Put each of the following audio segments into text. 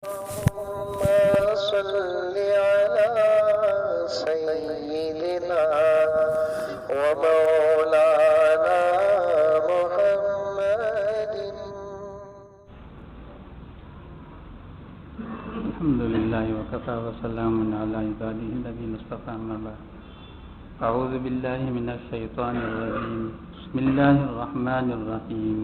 اللهم صل على سيدنا ومولانا محمد. الحمد لله وكفى وسلام على عباده الذين اصطفى أما بعد. أعوذ بالله من الشيطان الرجيم. بسم الله الرحمن الرحيم.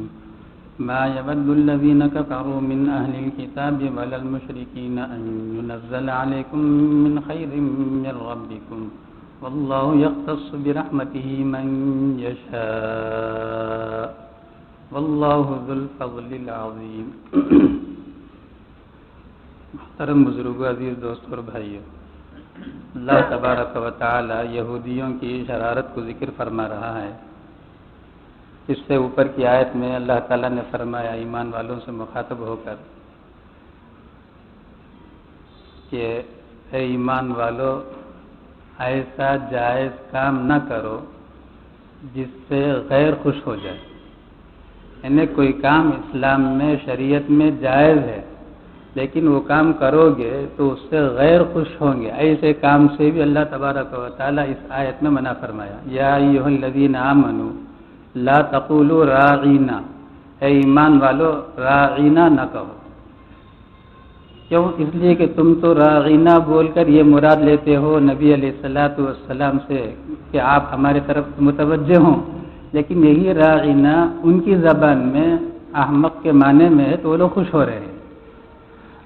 ما يود الذين كفروا من أهل الكتاب ولا المشركين أن ينزل عليكم من خير من ربكم والله يختص برحمته من يشاء والله ذو الفضل العظيم. محترم بزرگوں، عزیز دوستوں اور بھائیوں، اللہ تبارک و تعالی یہودیوں کی شرارت کو ذکر فرما رہا ہے. اس سے اوپر کی آیت میں اللہ تعالیٰ نے فرمایا ایمان والوں سے مخاطب ہو کر کہ اے ایمان والو، ایسا جائز کام نہ کرو جس سے غیر خوش ہو جائے. یعنی کوئی کام اسلام میں شریعت میں جائز ہے لیکن وہ کام کرو گے تو اس سے غیر خوش ہوں گے. ایسے کام سے بھی اللہ تبارک و تعالیٰ اس آیت میں منع فرمایا. یا ایھا الذین آمنوا لا تقولوا راعینا، اے ایمان والو راعینا نہ کہو. کیوں؟ اس لیے کہ تم تو راعینا بول کر یہ مراد لیتے ہو نبی علیہ الصلوۃ والسلام سے کہ آپ ہمارے طرف متوجہ ہوں، لیکن یہی راعینا ان کی زبان میں احمق کے معنی میں ہے تو وہ لوگ خوش ہو رہے ہیں.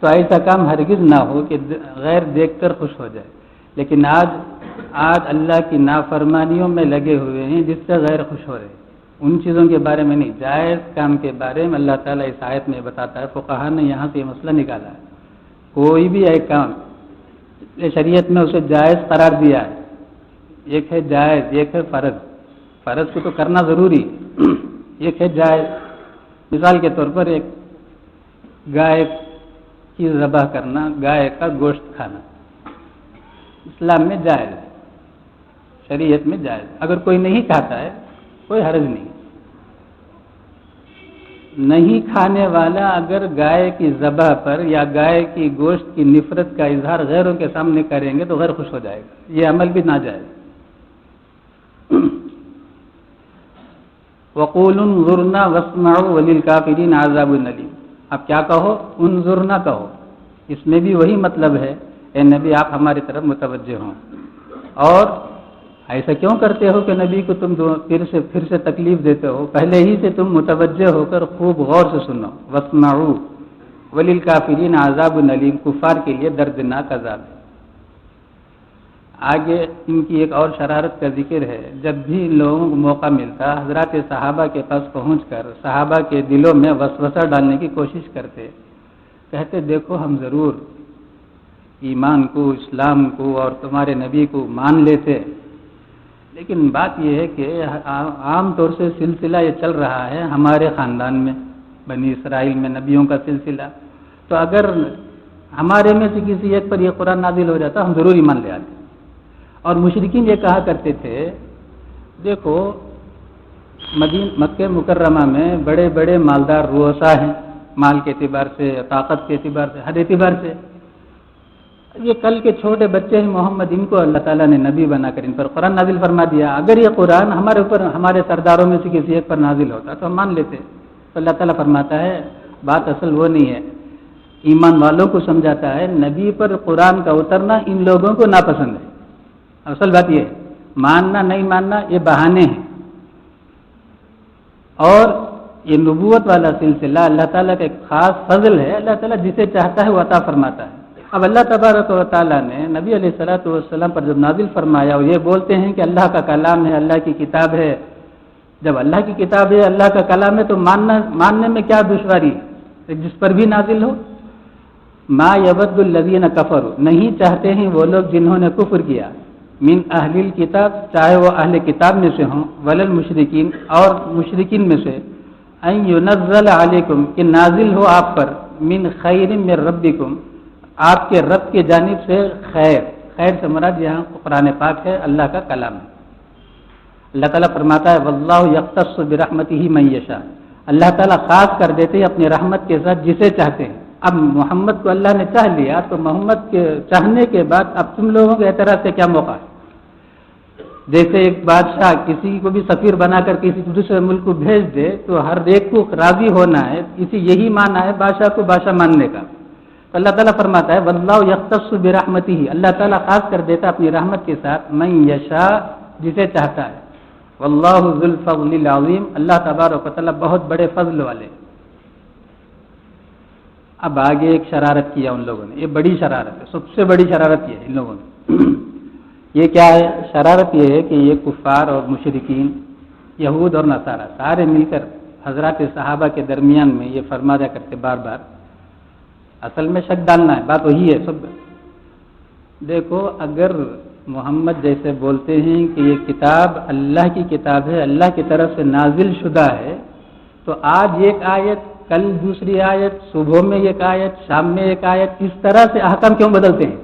تو ایسا کام ہرگز نہ ہو کہ غیر دیکھ کر خوش ہو جائے. لیکن آج اللہ کی نافرمانیوں میں لگے ہوئے ہیں جس سے غیر خوش ہو رہے ہیں. ان چیزوں کے بارے میں نہیں، جائز کام کے بارے میں اللہ تعالیٰ اس آیت میں بتاتا ہے. فقہا نے یہاں سے یہ مسئلہ نکالا ہے. کوئی بھی ایک کام شریعت میں اسے جائز قرار دیا ہے. ایک ہے جائز، ایک ہے فرض. فرض کو تو کرنا ضروری، ایک ہے جائز. مثال کے طور پر ایک گائے کی ذبح کرنا، گائے کا گوشت کھانا اسلام میں جائز ہے، شریعت میں جائز. اگر کوئی نہیں کھاتا ہے کوئی حرج نہیں. نہیں کھانے والا اگر گائے کی ذبح پر یا گائے کی گوشت کی نفرت کا اظہار غیروں کے سامنے کریں گے تو غیر خوش ہو جائے گا. یہ عمل بھی ناجائز. وَقُولُوا انظُرْنَا وَاسْمَعُوا وَلِلْكَافِرِينَ عَذَابٌ أَلِيمٌ. اب کیا کہو؟ انظرنا کہو. اس میں بھی وہی مطلب ہے، اے نبی آپ ہماری طرف متوجہ ہوں. اور ایسا کیوں کرتے ہو کہ نبی کو تم پھر سے تکلیف دیتے ہو؟ پہلے ہی سے تم متوجہ ہو کر خوب غور سے سنو. وَاسْمَعُوا وَلِلْكَافِرِينَ عَذَابٌ أَلِيمٌ. کفار کے لیے دردناک عذاب ہے. آگے ان کی ایک اور شرارت کا ذکر ہے. جب بھی ان لوگوں کو موقع ملتا حضرات صحابہ کے پاس پہنچ کر صحابہ کے دلوں میں وسوسہ ڈالنے کی کوشش کرتے. کہتے دیکھو ہم ضرور ایمان کو، اسلام کو اور تمہارے نبی کو مان لیتے، لیکن بات یہ ہے کہ عام طور سے سلسلہ یہ چل رہا ہے ہمارے خاندان میں، بنی اسرائیل میں نبیوں کا سلسلہ. تو اگر ہمارے میں سے کسی ایک پر یہ قرآن نازل ہو جاتا ہم ضرور ایمان لے آتے. اور مشرکین یہ کہا کرتے تھے دیکھو مکہ مکرمہ میں بڑے بڑے مالدار رؤسا ہیں، مال کے اعتبار سے، طاقت کے اعتبار سے، ہر اعتبار سے. یہ کل کے چھوٹے بچے ہیں محمد، ان کو اللہ تعالیٰ نے نبی بنا کر ان پر قرآن نازل فرما دیا. اگر یہ قرآن ہمارے اوپر، ہمارے سرداروں میں سے کسی ایک پر نازل ہوتا تو ہم مان لیتے. تو اللہ تعالیٰ فرماتا ہے بات اصل وہ نہیں ہے. ایمان والوں کو سمجھاتا ہے نبی پر قرآن کا اترنا ان لوگوں کو ناپسند ہے. اصل بات یہ ہے، ماننا نہیں ماننا یہ بہانے ہیں. اور یہ نبوت والا سلسلہ اللہ تعالیٰ کا ایک خاص فضل ہے. اللہ تعالیٰ جسے چاہتا ہے وہ عطا فرماتا ہے. اب اللہ تبارک و تعالیٰ نے نبی علیہ الصلوۃ والسلام پر جب نازل فرمایا اور یہ بولتے ہیں کہ اللہ کا کلام ہے، اللہ کی کتاب ہے. جب اللہ کی کتاب ہے، اللہ کا کلام ہے تو ماننے میں کیا دشواری ہے؟ جس پر بھی نازل ہو. ما یود الذین کفروا، نہیں چاہتے ہیں وہ لوگ جنہوں نے کفر کیا، من اہل الکتاب، چاہے وہ اہل کتاب میں سے ہوں، وللمشرکین، اور مشرکین میں سے، ان ینزل علیکم، کہ نازل ہو آپ پر، من خیر من ربکم، آپ کے رب کی جانب سے خیر. خیر سے مراد یہاں قرآن پاک ہے، اللہ کا کلام ہے. اللہ تعالیٰ فرماتا ہے واللہ یختص برحمتہ من یشاء، اللہ تعالیٰ خاص کر دیتے ہیں اپنی رحمت کے ساتھ جسے چاہتے ہیں. اب محمد کو اللہ نے چاہ لیا تو محمد کے چاہنے کے بعد اب تم لوگوں کے اعتراض سے کیا موقع ہے؟ جیسے ایک بادشاہ کسی کو بھی سفیر بنا کر کسی دوسرے ملک کو بھیج دے تو ہر ایک کو راضی ہونا ہے، اسی یہی معنی ہے بادشاہ کو بادشاہ ماننے کا. تو اللہ تعالیٰ فرماتا ہے واللہ یختص برحمتہ، اللہ تعالیٰ خاص کر دیتا اپنی رحمت کے ساتھ من یشاء، جسے چاہتا ہے. واللہ ذو الفضل العظیم، اللہ تبارک و تعالیٰ بہت بڑے فضل والے. اب آگے ایک شرارت کیا ان لوگوں نے، یہ بڑی شرارت ہے، سب سے بڑی شرارت یہ ہے ان لوگوں نے. یہ کیا ہے؟ شرارت یہ ہے کہ یہ کفار اور مشرکین، یہود اور نصارہ، سارے مل کر حضرات صحابہ کے درمیان میں یہ فرمایا کرتے بار بار، اصل میں شک ڈالنا ہے، بات وہی ہے سب. دیکھو اگر محمد جیسے بولتے ہیں کہ یہ کتاب اللہ کی کتاب ہے، اللہ کی طرف سے نازل شدہ ہے، تو آج ایک آیت، کل دوسری آیت، صبح میں ایک آیت، شام میں ایک آیت، اس طرح سے احکام کیوں بدلتے ہیں؟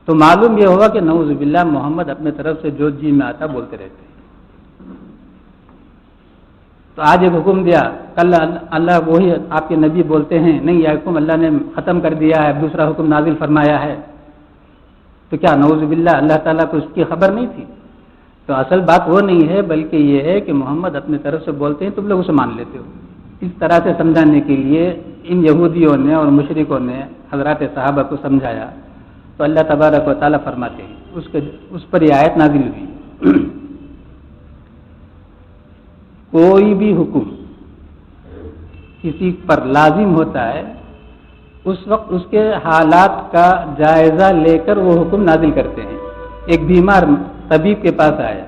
تو معلوم یہ ہوا کہ نعوذ باللہ محمد اپنے طرف سے جو جی میں آتا بولتے رہتے ہیں. تو آج ایک حکم دیا، کل اللہ وہی آپ کے نبی بولتے ہیں نہیں یہ حکم اللہ نے ختم کر دیا ہے، دوسرا حکم نازل فرمایا ہے. تو کیا نعوذ باللہ اللہ تعالیٰ کو اس کی خبر نہیں تھی؟ تو اصل بات وہ نہیں ہے، بلکہ یہ ہے کہ محمد اپنے طرف سے بولتے ہیں، تم لوگ اسے مان لیتے ہو. اس طرح سے سمجھانے کے لیے ان یہودیوں نے اور مشرکوں نے حضرات صحابہ کو سمجھایا. تو اللہ تبارک و تعالیٰ فرماتے ہیں اس پر یہ آیت نازل ہوئی. کوئی بھی حکم کسی پر لازم ہوتا ہے اس وقت اس کے حالات کا جائزہ لے کر وہ حکم نازل کرتے ہیں. ایک بیمار طبیب کے پاس آیا،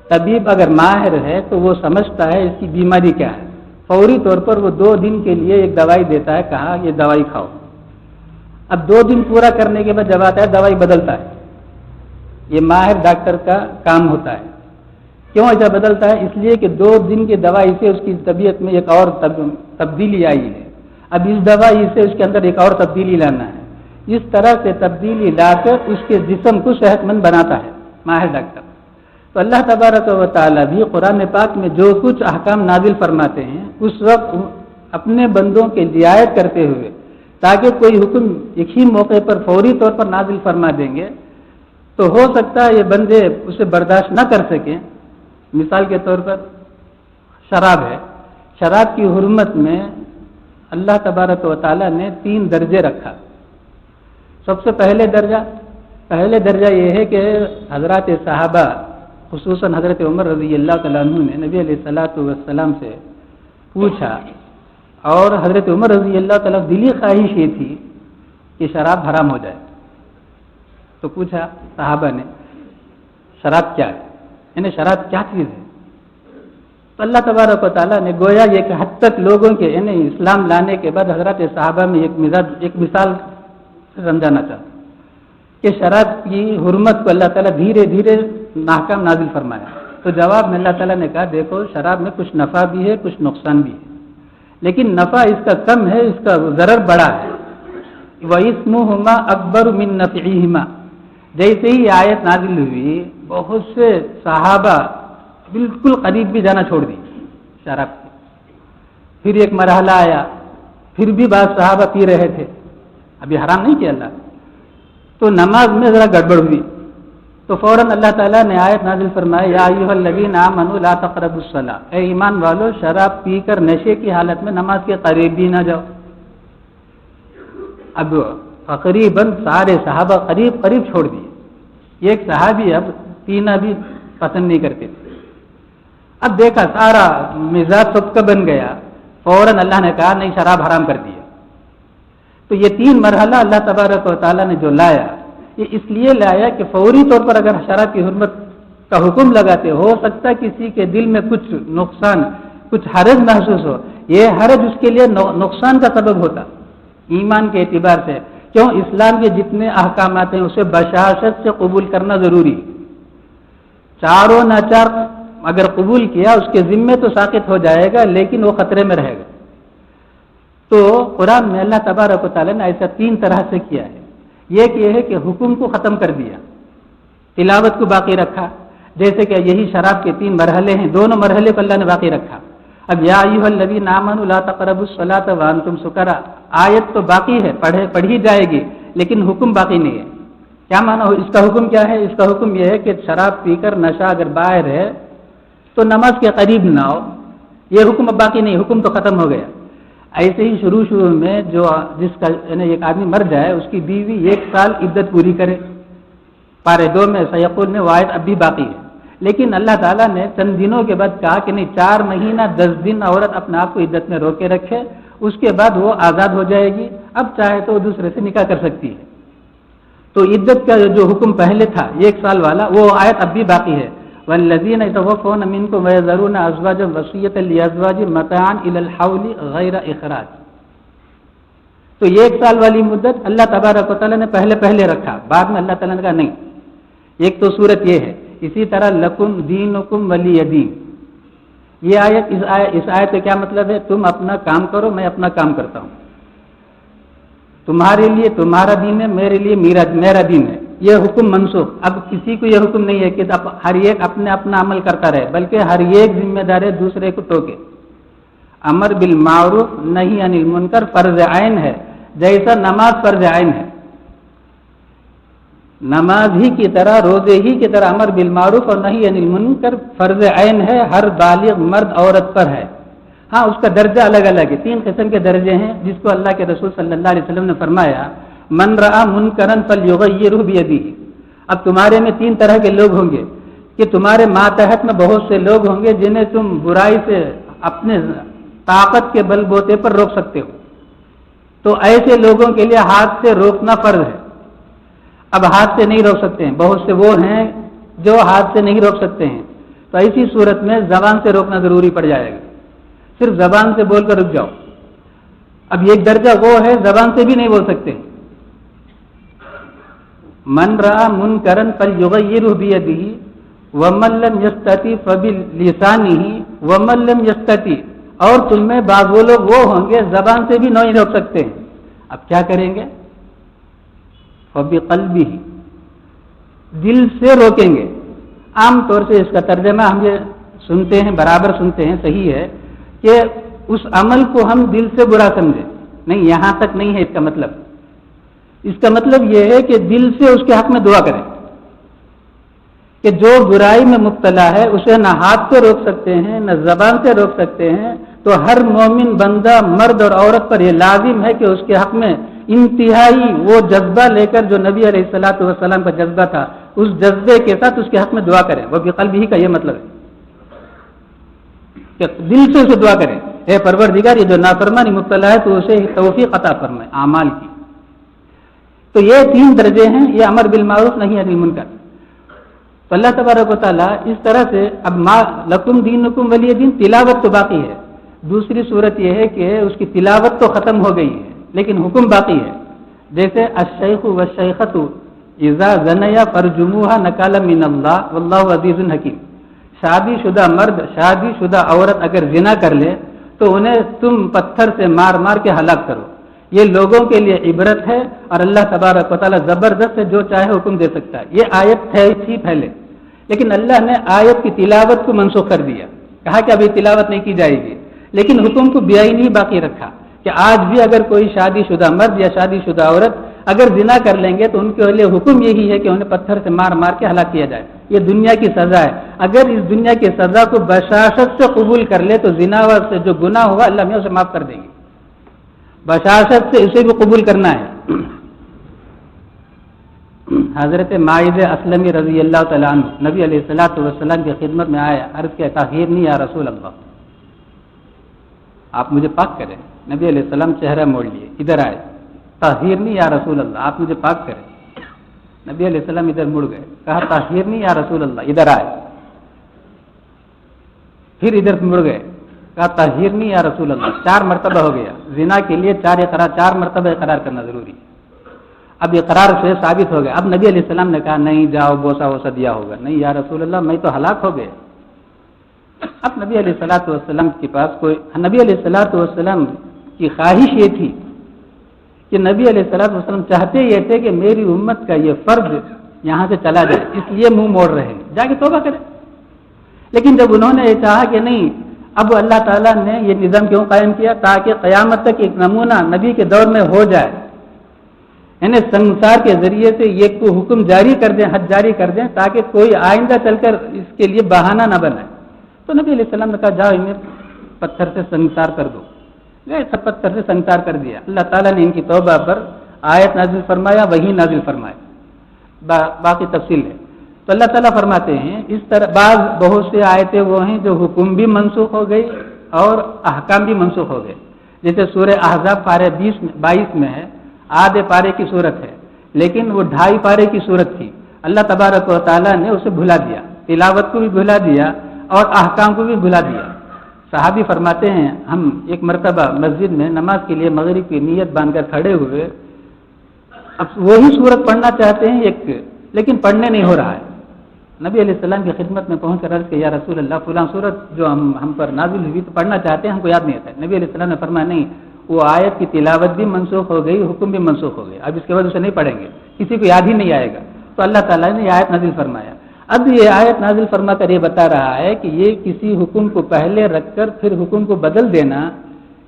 طبیب اگر ماہر ہے تو وہ سمجھتا ہے اس کی بیماری کیا ہے، فوری طور پر وہ 2 دن کے لیے ایک دوائی دیتا ہے، کہا یہ دوائی کھاؤ. اب 2 دن پورا کرنے کے بعد جب آتا ہے دوائی بدلتا ہے. یہ ماہر ڈاکٹر کا کام ہوتا ہے. کیوں ایسا بدلتا ہے؟ اس لیے کہ 2 دن کی دوائی سے اس کی طبیعت میں ایک اور تبدیلی آئی ہے، اب اس دوائی سے اس کے اندر ایک اور تبدیلی لانا ہے. اس طرح سے تبدیلی لا کر اس کے جسم کو صحت مند بناتا ہے ماہر ڈاکٹر. تو اللہ تبارک و تعالیٰ بھی قرآن پاک میں جو کچھ احکام نازل فرماتے ہیں اس وقت اپنے بندوں کی رعایت کرتے ہوئے، تاکہ کوئی حکم ایک ہی موقع پر فوری طور پر نازل فرما دیں گے تو ہو سکتا ہے یہ بندے اسے برداشت نہ کر سکیں. مثال کے طور پر شراب ہے، شراب کی حرمت میں اللہ تبارک و تعالیٰ نے 3 درجے رکھا. سب سے پہلے درجہ یہ ہے کہ حضرات صحابہ خصوصاً حضرت عمر رضی اللہ تعالیٰ عنہ نے نبی علیہ الصلوۃ والسلام سے پوچھا، اور حضرت عمر رضی اللہ تعالیٰ دلی خواہش یہ تھی کہ شراب حرام ہو جائے. تو پوچھا صحابہ نے شراب کیا ہے، یعنی شراب کیا چیز ہے؟ تو اللہ تبارک و تعالیٰ نے گویا یہ کہ حد تک لوگوں کے یعنی اسلام لانے کے بعد حضرات صحابہ میں ایک مثال سمجھانا چاہتا کہ شراب کی حرمت کو اللہ تعالیٰ دھیرے دھیرے احکام نازل فرمایا. تو جواب میں اللہ تعالیٰ نے کہا دیکھو شراب میں کچھ نفع بھی ہے کچھ نقصان بھی ہے، لیکن نفع اس کا کم ہے، اس کا ضرر بڑا ہے. وَإِثْمُهُمَا أَكْبَرُ مِن نَّفْعِهِمَا. جیسے ہی آیت نازل ہوئی بہت سے صحابہ بالکل قریب بھی جانا چھوڑ دی شراب کے. پھر ایک مرحلہ آیا، پھر بھی بعض صحابہ پی رہے تھے، ابھی حرام نہیں کیا اللہ. تو نماز میں ذرا گڑبڑ ہوئی تو فوراً اللہ تعالیٰ نے آیت نازل فرمایا یا ایھا الذین آمنوا لا تقربوا الصلاۃ، اے ایمان والو شراب پی کر نشے کی حالت میں نماز کے قریب بھی نہ جاؤ. اب تقریباً سارے صحابہ قریب چھوڑ دیے. ایک صحابی اب پینا بھی پسند نہیں کرتے تھے. اب دیکھا سارا مزاج سب کا بن گیا، فوراً اللہ نے کہا نہیں شراب حرام کر دیا. تو یہ 3 مرحلہ اللہ تبارک و تعالیٰ نے جو لایا یہ اس لیے لایا کہ فوری طور پر اگر شراب کی حرمت کا حکم لگاتے ہو سکتا ہے کسی کے دل میں کچھ نقصان کچھ حرج محسوس ہو، یہ حرج اس کے لیے نقصان کا سبب ہوتا ایمان کے اعتبار سے. کیوں؟ اسلام کے جتنے احکامات ہیں اسے بشاشت سے قبول کرنا ضروری. چاروں ناچار اگر قبول کیا اس کے ذمے تو ساقط ہو جائے گا لیکن وہ خطرے میں رہے گا. تو قرآن میں اللہ تبارک و تعالیٰ نے ایسا 3 طرح سے کیا ہے. ایک یہ ہے کہ حکم کو ختم کر دیا، تلاوت کو باقی رکھا، جیسے کہ یہی شراب کے 3 مرحلے ہیں، دونوں مرحلے کو اللہ نے باقی رکھا. اب یا ایھا الذین آمنوا لا تقربوا الصلاۃ وانتم سکارا، آیت تو باقی ہے، پڑھی جائے گی، لیکن حکم باقی نہیں ہے۔ کیا معنی ہو؟ اس کا حکم کیا ہے؟ اس کا حکم یہ ہے کہ شراب پی کر نشہ اگر باہر ہے تو نماز کے قریب نہ ہو، یہ حکم اب باقی نہیں، حکم تو ختم ہو گیا۔ ایسے ہی شروع میں جس کا یعنی ایک آدمی مر جائے، اس کی بیوی 1 سال عدت پوری کرے، پارے 2 میں سیقول میں وہ آیت اب بھی باقی ہے، لیکن اللہ تعالیٰ نے چند دنوں کے بعد کہا کہ نہیں، 4 مہینہ 10 دن عورت اپنے آپ کو عدت میں روکے رکھے، اس کے بعد وہ آزاد ہو جائے گی، اب چاہے تو وہ دوسرے سے نکاح کر سکتی ہے۔ تو عدت کا جو حکم پہلے تھا 1 سال والا، وہ آیت اب بھی باقی ہے۔ والذین یتوفون منکم ویذرون ازواجا وصیۃ لازواجہم متاعا الی الحول غیر اخراج۔ تو یہ 1 سال والی مدت اللہ تبارک و تعالیٰ نے پہلے رکھا، بعد میں اللہ تعالیٰ نے کہا نہیں۔ ایک تو صورت یہ ہے، اسی طرح لکم دینکم ولی دین، یہ اس آیت کا کیا مطلب ہے؟ تم اپنا کام کرو، میں اپنا کام کرتا ہوں، تمہارے لیے تمہارا دین ہے، میرے لیے میرا دین ہے۔ یہ حکم منسوخ، اب کسی کو یہ حکم نہیں ہے کہ ہر ایک اپنا عمل کرتا رہے، بلکہ ہر ایک ذمہ دار ہے دوسرے کو ٹوکے۔ امر بالمعروف نہی عن المنکر فرض عین ہے، جیسا نماز فرض عین ہے، نماز ہی کی طرح، روزے ہی کی طرح امر بالمعروف اور نہی عن المنکر فرض عین ہے، ہر بالغ مرد عورت پر ہے۔ ہاں، اس کا درجہ الگ الگ ہے، 3 قسم کے درجے ہیں، جس کو اللہ کے رسول صلی اللہ علیہ وسلم نے فرمایا من رأى منکرا فلیغیرہ بیدہ۔ اب تمہارے میں 3 طرح کے لوگ ہوں گے کہ تمہارے ماتحت میں بہت سے لوگ ہوں گے جنہیں تم برائی سے اپنے طاقت کے بل بوتے پر روک سکتے ہو، تو ایسے لوگوں کے لیے ہاتھ سے روکنا فرض ہے۔ اب ہاتھ سے نہیں روک سکتے ہیں، بہت سے وہ ہیں جو ہاتھ سے نہیں روک سکتے ہیں، تو ایسی صورت میں زبان سے روکنا ضروری پڑ جائے گا، صرف زبان سے بول کر رک جاؤ۔ اب ایک درجہ وہ ہے زبان سے بھی نہیں بول سکتے، من رأى منکرا فلیغیرہ بیدہ ومن لم یستطع فبلسانہ ومن لم یستطع، اور تم میں بعض وہ لوگ وہ ہوں گے زبان سے بھی نہیں روک سکتے ہیں، اب کیا کریں گے؟ فبقلبہ، دل سے روکیں گے۔ عام طور سے اس کا ترجمہ ہم یہ سنتے ہیں، برابر سنتے ہیں، صحیح ہے کہ اس عمل کو ہم دل سے برا سمجھیں، نہیں، یہاں تک نہیں ہے اس کا مطلب۔ اس کا مطلب یہ ہے کہ دل سے اس کے حق میں دعا کریں کہ جو برائی میں مبتلا ہے اسے نہ ہاتھ سے روک سکتے ہیں نہ زبان سے روک سکتے ہیں، تو ہر مومن بندہ مرد اور عورت پر یہ لازم ہے کہ اس کے حق میں انتہائی وہ جذبہ لے کر جو نبی علیہ الصلوۃ والسلام کا جذبہ تھا، اس جذبے کے ساتھ اس کے حق میں دعا کریں۔ وہ بقلبہ کا یہ مطلب ہے کہ دل سے اسے دعا کریں، اے پروردگار یہ جو نافرمانی مبتلا ہے تو اسے توفیق عطا فرمائے اعمال کی۔ تو یہ 3 درجے ہیں، یہ امر بالمعروف نہی عن المنکر۔ تو اللہ تبارک و تعالیٰ اس طرح سے اب لکم دینکم ولی دین، تلاوت تو باقی ہے۔ دوسری صورت یہ ہے کہ اس کی تلاوت تو ختم ہو گئی ہے لیکن حکم باقی ہے، جیسے الشیخ والشیخۃ اذا زنیا فرجموها نکالا من اللہ واللہ عزیز حکیم۔ شادی شدہ مرد شادی شدہ عورت اگر زنا کر لے تو انہیں تم پتھر سے مار مار کے ہلاک کرو، یہ لوگوں کے لیے عبرت ہے، اور اللہ تبارک و تعالیٰ زبردست ہے، جو چاہے حکم دے سکتا ہے۔ یہ آیت تھی پہلے، لیکن اللہ نے آیت کی تلاوت کو منسوخ کر دیا، کہا کہ ابھی تلاوت نہیں کی جائے گی، لیکن حکم کو بیائی باقی رکھا کہ آج بھی اگر کوئی شادی شدہ مرد یا شادی شدہ عورت اگر زنا کر لیں گے تو ان کے لیے حکم یہی ہے کہ انہیں پتھر سے مار مار کے ہلاک کیا جائے، یہ دنیا کی سزا ہے۔ اگر اس دنیا کی سزا کو بشاشت سے قبول کر لے تو زنا سے جو گناہ ہوا اللہ میں اسے معاف کر دیں گے، بشاشت سے اسے بھی قبول کرنا ہے۔ حضرت ماعز اسلمی رضی اللہ تعالیٰ عنہ نبی علیہ الصلوۃ والسلام کی خدمت میں آیا، عرض کیا طہرنی یا رسول اللہ، آپ مجھے پاک کریں۔ نبی علیہ السلام چہرہ موڑ لیے، ادھر آئے، طہرنی یا رسول اللہ، آپ مجھے پاک کریں۔ نبی علیہ السلام ادھر مڑ گئے، کہا طہرنی یا رسول اللہ، ادھر آئے، پھر ادھر مڑ گئے، کہا طہرنی یا رسول اللہ، 4 مرتبہ ہو گیا۔ زنا کے لیے 4 مرتبہ اقرار کرنا ضروری ہے۔ اب اقرار سے ثابت ہو گیا، اب نبی علیہ السلام نے کہا نہیں جاؤ بوسا ووسا دیا ہوگا، نہیں یا رسول اللہ میں تو ہلاک ہو گئے۔ اب نبی علیہ الصلوۃ والسلام کے پاس نبی علیہ الصلوۃ والسلام کی خواہش یہ تھی کہ نبی علیہ الصلوۃ والسلام چاہتے یہ تھے کہ میری امت کا یہ فرض یہاں سے چلا جائے، اس لیے منہ موڑ رہے ہیں، جا کے توبہ کریں۔ لیکن جب انہوں نے یہ چاہا کہ نہیں اب اللہ تعالیٰ نے یہ نظام کیوں قائم کیا؟ تاکہ قیامت تک ایک نمونہ نبی کے دور میں ہو جائے، یعنی سنسار کے ذریعے سے یہ کو حکم جاری کر دیں، حد جاری کر دیں، تاکہ کوئی آئندہ چل کر اس کے لیے بہانہ نہ بنائے۔ تو نبی علیہ السلام نے کہا جاؤ انہیں پتھر سے سنسار کر دو، سب پتھر سے سنسار کر دیا۔ اللہ تعالیٰ نے ان کی توبہ پر آیت نازل فرمایا، وہی نازل فرمایا، باقی تفصیل ہے۔ تو اللہ تعالیٰ فرماتے ہیں اس طرح بہت سے آیتیں وہ ہیں جو حکم بھی منسوخ ہو گئی اور احکام بھی منسوخ ہو گئے، جیسے سورہ احزاب پارے 22 میں ہے، آدھے پارے کی صورت ہے، لیکن وہ 2.5 پارے کی صورت تھی۔ اللہ تبارک و تعالیٰ نے اسے بھلا دیا، تلاوت کو بھی بھلا دیا اور احکام کو بھی بھلا دیا۔ صحابی فرماتے ہیں ہم ایک مرتبہ مسجد میں نماز کے لیے مغرب کی نیت باندھ کر کھڑے ہوئے، اب وہی صورت پڑھنا چاہتے ہیں لیکن پڑھنے نہیں ہو رہا ہے۔ نبی علیہ السلام کی خدمت میں پہنچ کر عرض کہ یا رسول اللہ فلاں صورت جو ہم پر نازل ہوئی تو پڑھنا چاہتے ہیں، ہم کو یاد نہیں آتا ہے۔ نبی علیہ السلام نے فرمایا نہیں، وہ آیت کی تلاوت بھی منسوخ ہو گئی، حکم بھی منسوخ ہو گیا، اب اس کے بعد اسے نہیں پڑھیں گے، کسی کو یاد ہی نہیں آئے گا۔ تو اللہ تعالیٰ نے یہ آیت نازل فرمایا۔ اب یہ آیت نازل فرما کر یہ بتا رہا ہے کہ یہ کسی حکم کو پہلے رکھ کر پھر حکم کو بدل دینا،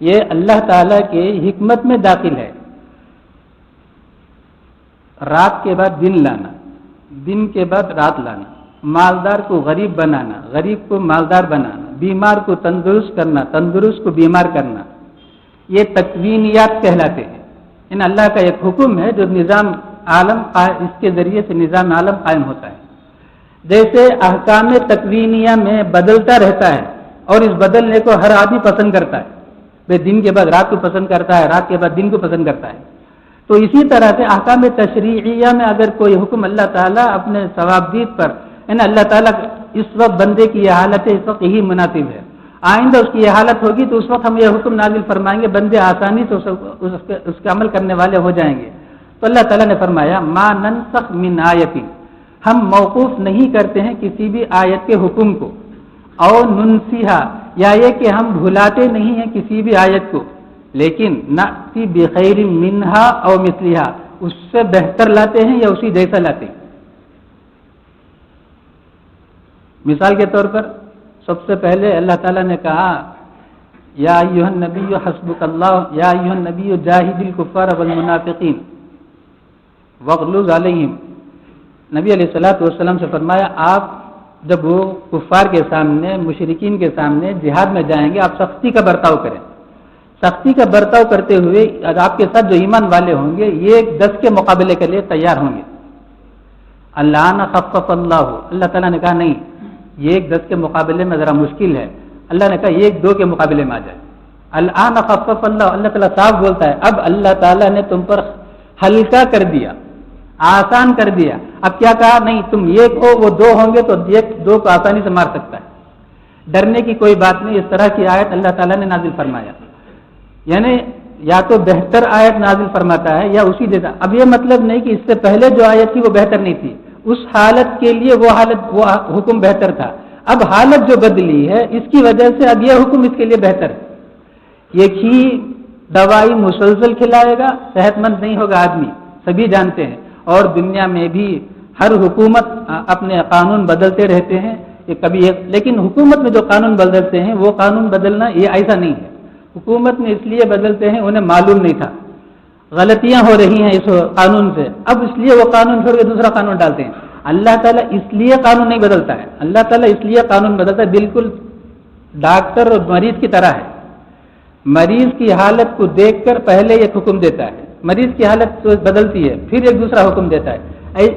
یہ اللہ تعالیٰ کے حکمت میں داخل ہے۔ رات کے بعد دن لانا، دن کے بعد رات لانا، مالدار کو غریب بنانا، غریب کو مالدار بنانا، بیمار کو تندرست کرنا، تندرست کو بیمار کرنا، یہ تکوینیات کہلاتے ہیں۔ ان اللہ کا ایک حکم ہے جو نظام عالم، اس کے ذریعے سے نظام عالم قائم ہوتا ہے۔ جیسے احکام تکوینیہ میں بدلتا رہتا ہے اور اس بدلنے کو ہر آدمی پسند کرتا ہے، وہ دن کے بعد رات کو پسند کرتا ہے، رات کے بعد دن کو پسند کرتا ہے۔ تو اسی طرح سے احکام تشریعیہ میں اگر کوئی حکم اللہ تعالیٰ اپنے ثوابدید پر، یعنی اللہ تعالیٰ اس وقت بندے کی یہ حالت ہے، اس وقت یہی مناسب ہے، آئندہ اس کی یہ حالت ہوگی تو اس وقت ہم یہ حکم نازل فرمائیں گے، بندے آسانی سے اس کے عمل کرنے والے ہو جائیں گے۔ تو اللہ تعالیٰ نے فرمایا ما ننسخ من آیت، ہم موقوف نہیں کرتے ہیں کسی بھی آیت کے حکم کو، او ننسیہا، یا یہ کہ ہم بھلاتے نہیں ہیں کسی بھی آیت کو، لیکن نأتی بخیر منہا او مثلہا، اس سے بہتر لاتے ہیں یا اسی جیسا لاتے ہیں۔ مثال کے طور پر سب سے پہلے اللہ تعالیٰ نے کہا یا ایھا النبی حسبک اللہ، یا ایھا النبی جاہد الکفار والمنافقین واغلظ علیہم۔ نبی علیہ السلام سے فرمایا آپ جب وہ کفار کے سامنے، مشرکین کے سامنے جہاد میں جائیں گے، آپ سختی کا برتاؤ کریں۔ سختی کا برتاؤ کرتے ہوئے آپ کے ساتھ جو ایمان والے ہوں گے یہ 10 کے مقابلے کے لیے تیار ہوں گے۔ اللہ نہ خفف اللہ، اللہ تعالیٰ نے کہا نہیں، یہ 10 کے مقابلے میں ذرا مشکل ہے، اللہ نے کہا 1-2 کے مقابلے میں آ جائے۔ الآن خفف اللہ، اللہ تعالیٰ صاف بولتا ہے اب اللہ تعالیٰ نے تم پر ہلکا کر دیا، آسان کر دیا۔ اب کیا کہا؟ نہیں تم 1 ہو وہ 2 ہوں گے تو 1-2 کو آسانی سے مار سکتا ہے، ڈرنے کی کوئی بات نہیں۔ اس طرح کی آیت اللہ تعالیٰ نے نازل فرمایا، یعنی یا تو بہتر آیت نازل فرماتا ہے یا اسی جیسا۔ اب یہ مطلب نہیں کہ اس سے پہلے جو آیت تھی وہ بہتر نہیں تھی، اس حالت کے لیے وہ حکم بہتر تھا، اب حالت جو بدلی ہے اس کی وجہ سے اب یہ حکم اس کے لیے بہتر ہے۔ ایک ہی دوائی مسلسل کھلائے گا صحت مند نہیں ہوگا آدمی، سبھی جانتے ہیں، اور دنیا میں بھی ہر حکومت اپنے قانون بدلتے رہتے ہیں، لیکن حکومت میں جو قانون بدلتے ہیں وہ قانون بدلنا یہ ایسا نہیں ہے، حکومت میں اس لیے بدلتے ہیں انہیں معلوم نہیں تھا غلطیاں ہو رہی ہیں اس قانون سے، اب اس لیے وہ قانون چھوڑ کے دوسرا قانون ڈالتے ہیں۔ اللہ تعالیٰ اس لیے قانون نہیں بدلتا ہے، اللہ تعالیٰ اس لیے قانون بدلتا ہے، بالکل ڈاکٹر اور مریض کی طرح ہے، مریض کی حالت کو دیکھ کر پہلے ایک حکم دیتا ہے، مریض کی حالت بدلتی ہے پھر ایک دوسرا حکم دیتا ہے۔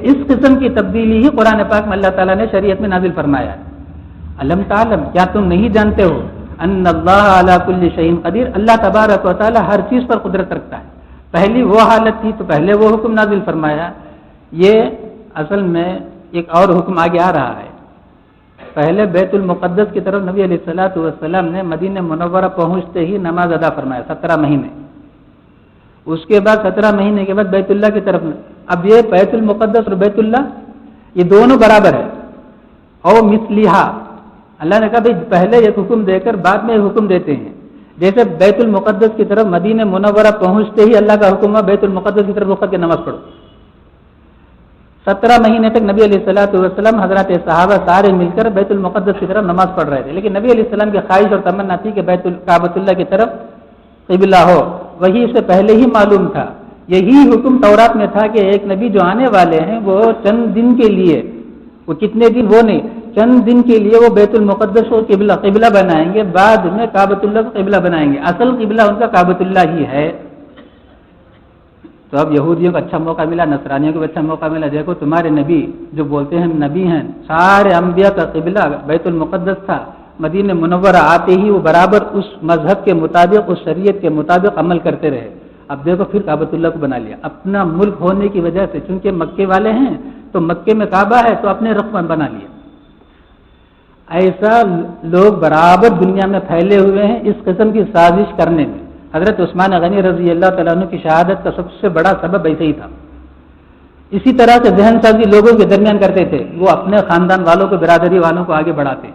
اس قسم کی تبدیلی ہی قرآن پاک میں اللہ تعالیٰ نے شریعت میں نازل فرمایا ہے۔ علم تعلم، کیا تم نہیں جانتے ہو ان اللہ علی کل شیء قدیر، اللہ تبارک و تعالیٰ ہر چیز پر قدرت رکھتا ہے۔ پہلی وہ حالت تھی تو پہلے وہ حکم نازل فرمایا، یہ اصل میں ایک اور حکم آگے آ رہا ہے۔ پہلے بیت المقدس کی طرف نبی علیہ السلام نے مدینہ منورہ پہنچتے ہی نماز ادا فرمایا 17 مہینے، اس کے بعد 17 مہینے کے بعد بیت اللہ کی طرف۔ اب یہ بیت المقدس اور بیت اللہ یہ دونوں برابر ہے، اور مثلیہا، اللہ نے کہا بھائی پہلے ایک حکم دے کر بعد میں ایک حکم دیتے ہیں، جیسے بیت المقدس کی طرف مدینہ منورہ پہنچتے ہی اللہ کا حکم ہے بیت المقدس کی طرف رخ کر کے نماز پڑھو، 17 مہینے تک نبی علیہ السلام حضرات صحابہ سارے مل کر بیت المقدس کی طرف نماز پڑھ رہے تھے، لیکن نبی علیہ السلام کی خواہش اور تمنا تھی کہ کعبۃ اللہ کی طرف قبلہ ہو، وہی اس سے پہلے ہی معلوم تھا۔ یہی حکم تورات میں تھا کہ ایک نبی جو آنے والے ہیں وہ چند دن کے لیے، وہ کتنے دن وہ نہیں، چند دن کے لیے وہ بیت المقدس کو قبلہ بنائیں گے، بعد میں کعبۃ اللہ کو قبلہ بنائیں گے، اصل قبلہ ان کا کعبۃ اللہ ہی ہے۔ تو اب یہودیوں کو اچھا موقع ملا، نصرانیوں کو بھی اچھا موقع ملا، دیکھو تمہارے نبی جو بولتے ہیں نبی ہیں، سارے انبیاء کا قبلہ بیت المقدس تھا، مدینہ منورہ آتے ہی وہ برابر اس مذہب کے مطابق، اس شریعت کے مطابق عمل کرتے رہے۔ اب دیکھو پھر کعبۃ اللہ کو بنا لیا، اپنا ملک ہونے کی وجہ سے، چونکہ مکے والے ہیں تو مکے میں کعبہ ہے تو اپنے رقم بنا لیا۔ ایسا لوگ برابر دنیا میں پھیلے ہوئے ہیں اس قسم کی سازش کرنے میں۔ حضرت عثمان غنی رضی اللہ تعالیٰ عنہ کی شہادت کا سب سے بڑا سبب ایسے ہی تھا۔ اسی طرح سے ذہن سازی لوگوں کے درمیان کرتے تھے، وہ اپنے خاندان والوں کو، برادری والوں کو آگے بڑھاتے۔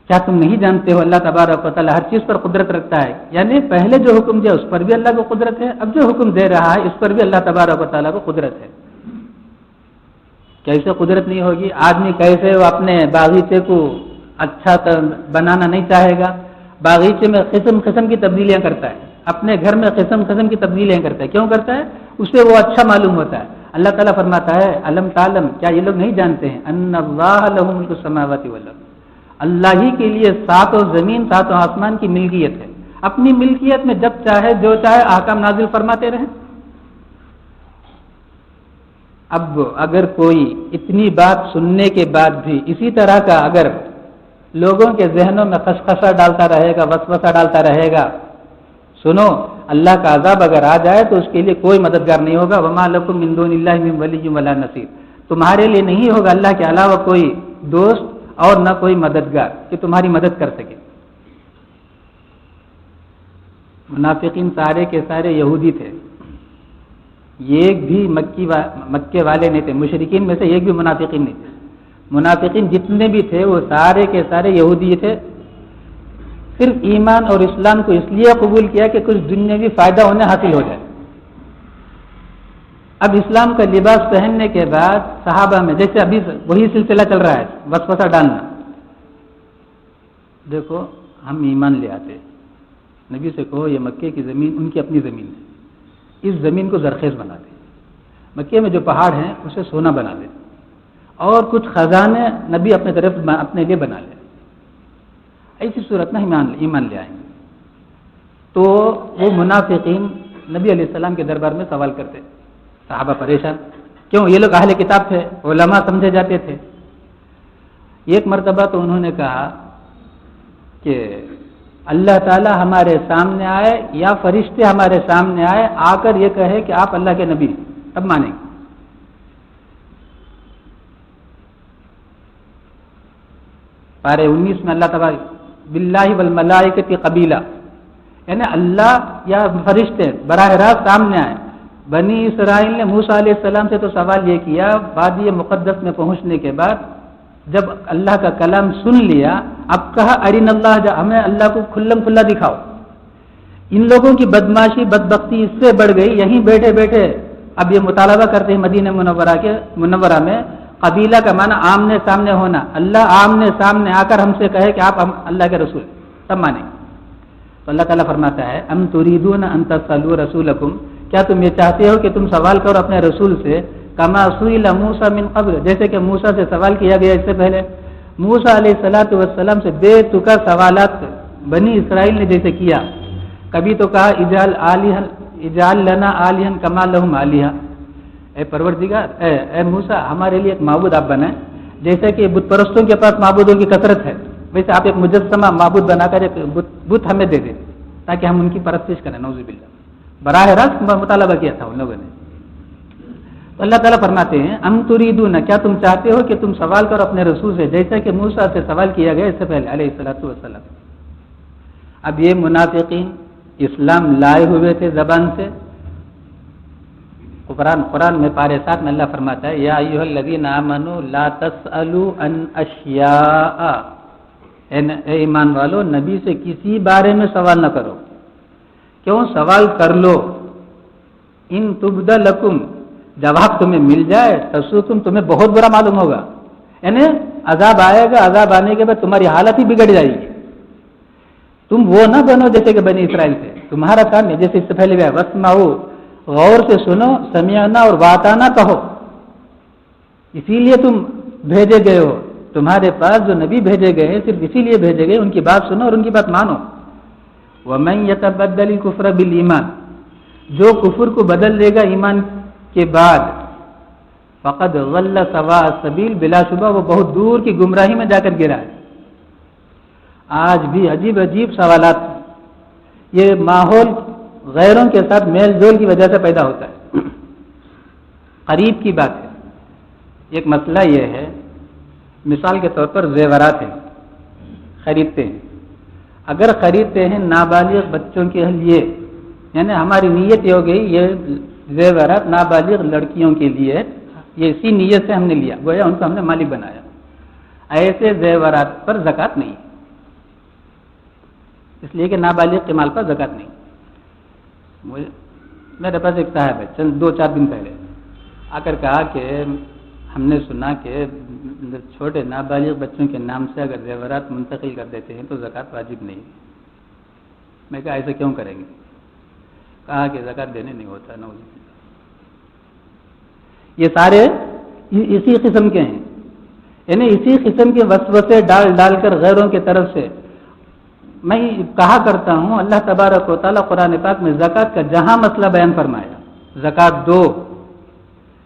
کیا تم نہیں جانتے ہو اللہ تبارک و تعالیٰ ہر چیز پر قدرت رکھتا ہے؟ یعنی پہلے جو حکم دیا اس پر بھی اللہ کو قدرت ہے، اب جو حکم دے رہا ہے اس پر بھی اللہ تبارک و تعالیٰ کو قدرت ہے۔ کیسے قدرت نہیں ہوگی؟ آدمی کیسے وہ اپنے باغیچے کو اچھا بنانا نہیں چاہے گا؟ باغیچے میں قسم قسم کی تبدیلیاں کرتا ہے، اپنے گھر میں قسم قسم کی تبدیلیاں کرتا ہے۔ کیوں کرتا ہے؟ اسے وہ اچھا معلوم ہوتا ہے۔ اللہ تعالیٰ فرماتا ہے الم تعلم، کیا یہ لوگ نہیں جانتے ہیں ان اللہ لہ ملک السماوات والارض، اللہ ہی کے لیے ساتوں زمین ساتوں آسمان کی ملکیت ہے، اپنی ملکیت میں جب چاہے جو چاہے احکام نازل فرماتے رہیں۔ اب اگر کوئی اتنی بات سننے کے بعد بھی اسی طرح کا اگر لوگوں کے ذہنوں میں خشخشہ ڈالتا رہے گا، وسوسہ ڈالتا رہے گا، سنو اللہ کا عذاب اگر آ جائے تو اس کے لیے کوئی مددگار نہیں ہوگا، وما لکم من دون اللہ من ولی ولا نصیر، تمہارے لیے نہیں ہوگا اللہ کے علاوہ کوئی دوست اور نہ کوئی مددگار کہ تمہاری مدد کر سکے۔ منافقین سارے کے سارے یہودی تھے، ایک بھی مکے والے نہیں تھے، مشرکین میں سے ایک بھی منافقین نہیں تھے۔ منافقین جتنے بھی تھے وہ سارے کے سارے یہودی تھے، صرف ایمان اور اسلام کو اس لیے قبول کیا کہ کچھ دنیاوی فائدہ انہیں حاصل ہو جائے۔ اب اسلام کا لباس پہننے کے بعد صحابہ میں جیسے ابھی وہی سلسلہ چل رہا ہے، وسوسہ ڈالنا، دیکھو ہم ایمان لے آتے، نبی سے کہو یہ مکے کی زمین ان کی اپنی زمین ہے، اس زمین کو زرخیز بنا دے، مکے میں جو پہاڑ ہیں اسے سونا بنا دے، اور کچھ خزانے نبی اپنے طرف اپنے لیے بنا لے، ایسی صورت میں ایمان لے آئیں گے۔ تو وہ منافقین نبی علیہ السلام کے دربار میں سوال کرتے، صحابہ پریشان، کیوں؟ یہ لوگ اہل کتاب تھے، علماء سمجھے جاتے تھے۔ ایک مرتبہ تو انہوں نے کہا کہ اللہ تعالیٰ ہمارے سامنے آئے یا فرشتے ہمارے سامنے آئے، آ کر یہ کہے کہ آپ اللہ کے نبی، تب مانیں گے۔ پارے 19 میں اللہ تعالیٰ باللہ والملائکۃ قبیلہ، یعنی اللہ یا فرشتے براہ راست سامنے آئے۔ بنی اسرائیل نے موسیٰ علیہ السلام سے تو سوال یہ کیا وادی مقدس میں پہنچنے کے بعد، جب اللہ کا کلام سن لیا، اب کہا ارین اللہ، ہمیں اللہ کو کھلم کھلا دکھاؤ۔ ان لوگوں کی بدماشی بدبختی اس سے بڑھ گئی، یہیں بیٹھے بیٹھے اب یہ مطالبہ کرتے ہیں مدینہ منورہ میں، قبیلہ کا معنی آمنے سامنے ہونا، اللہ آمنے سامنے آ کر ہم سے کہے کہ آپ اللہ کے رسول، تب مانیں۔ تو اللہ تعالیٰ فرماتا ہے ام تریدون ان تسألوا رسولکم، کیا تم یہ چاہتے ہو کہ تم سوال کرو اپنے رسول سے، کما سئل موسیٰ من قبل، جیسے کہ موسیٰ سے سوال کیا گیا اس سے پہلے۔ موسیٰ علیہ السلام سے بے تکا سوالات بنی اسرائیل نے جیسے کیا، کبھی تو کہا اجعل لنا آلہا کما لہم آلہہ، اے پروردگار، اے موسیٰ ہمارے لیے ایک معبود آپ بنائیں، جیسے کہ بت پرستوں کے پاس معبودوں کی کثرت ہے، ویسے آپ ایک مجسمہ معبود بنا کر ایک بت ہمیں دے دیں تاکہ ہم ان کی پرستش کریں، نعوذ باللہ۔ براہ راست مطالبہ کیا تھا ان لوگوں نے۔ تو اللہ تعالیٰ فرماتے ہیں ام تریدون، کیا تم چاہتے ہو کہ تم سوال کرو اپنے رسول سے جیسا کہ موسیٰ سے سوال کیا گیا اس سے پہلے علیہ السلام۔ اب یہ منافقین اسلام لائے ہوئے تھے زبان سے، قرآن میں پارے 7 میں اللہ فرماتا ہے یا ایھا الذین آمنوا لا تسألوا عن اشیاء، اے ایمان والو نبی سے کسی بارے میں سوال نہ کرو، کیوں؟ سوال کر لو ان تبد لکم، جواب تمہیں مل جائے تسؤکم، تمہیں بہت برا معلوم ہوگا، یعنی عذاب آئے گا، عذاب آنے کے بعد تمہاری حالت ہی بگڑ جائے گی. تم وہ نہ بنو جیسے کہ بنی اسرائیل تھے. تمہارا کام ہے جیسے اس سے پہلے بھی ہے واسمعوا، غور سے سنو، سمعنا اور واطعنا کہو. اسی لیے تم بھیجے گئے ہو، تمہارے پاس جو نبی بھیجے گئے ہیں صرف اسی لیے بھیجے گئے، ان کی بات سنو اور ان کی بات مانو. وَمَن يَتَبَدَّلِ الْكُفْرَ بِالْإِيمَانِ، جو کفر کو بدل لے گا ایمان کے بعد، فقد ضل سواء السبیل، بلا شبہ وہ بہت دور کی گمراہی میں جا کر گرا ہے. آج بھی عجیب عجیب سوالات، یہ ماحول غیروں کے ساتھ میل جول کی وجہ سے پیدا ہوتا ہے. قریب کی بات ہے، ایک مسئلہ یہ ہے، مثال کے طور پر زیورات ہیں، خریدتے ہیں. اگر خریدتے ہیں نابالغ بچوں کے لیے، یعنی ہماری نیت یہ ہو گئی یہ زیورات نابالغ لڑکیوں کے لیے، یہ اسی نیت سے ہم نے لیا، گویا ان کو ہم نے مالک بنایا. ایسے زیورات پر زکوٰۃ نہیں، اس لیے کہ نابالغ کے مال پر زکوٰۃ نہیں. میرے پاس ایک صاحب ہے، چند 2-4 دن پہلے آ کر کہا کہ ہم نے سنا کہ چھوٹے نابالغ بچوں کے نام سے اگر زیورات منتقل کر دیتے ہیں تو زکوٰۃ واجب نہیں. میں کہا ایسا کیوں کریں گے؟ کہا کہ زکوٰۃ دینے نہیں ہوتا. نعوذ باللہ. یہ سارے اسی قسم کے ہیں، یعنی اسی قسم کے وسوسے ڈال ڈال کر غیروں کی طرف سے. میں کہا کرتا ہوں اللہ تبارک و تعالیٰ قرآن پاک میں زکوٰۃ کا جہاں مسئلہ بیان فرمایا، زکوٰۃ دو